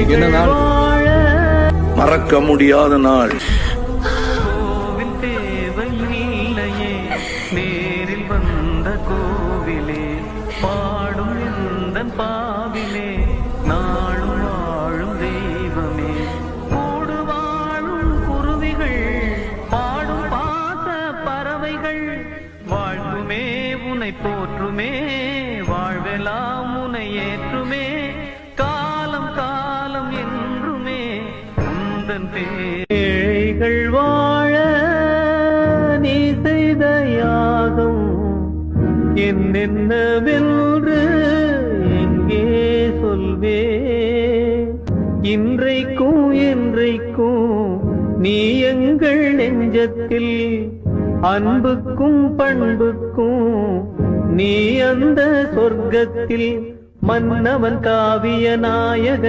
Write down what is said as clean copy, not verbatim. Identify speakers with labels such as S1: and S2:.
S1: என்ன நாள்? மறக்க முடியாத நாள்.
S2: கோவில் தேவையில்லையே, நேரில் வந்த கோவிலே, பாடும் எந்தன் பாவிலே, நாளும் வாழும் தெய்வமே. கூடு வாழும் குருவிகள், பாடும் பாச பறவைகள், வாழ்வுமே உனை போற்றுமே, வாழ்வெல்லாம் உனை ஏற்றுமே, காலம் காலம் என்றுமே உந்தன் பேழைகள் வாழ நீ செய்த யாகம் என்னென்னவென்று எங்கே சொல்வே. இன்றைக்கும் என்றைக்கும் நீ எங்கள் நெஞ்சத்தில், அன்புக்கும் பண்புக்கும் நீ அந்த சொர்க்கத்தில், மன்னவன் காவிய நாயகன்.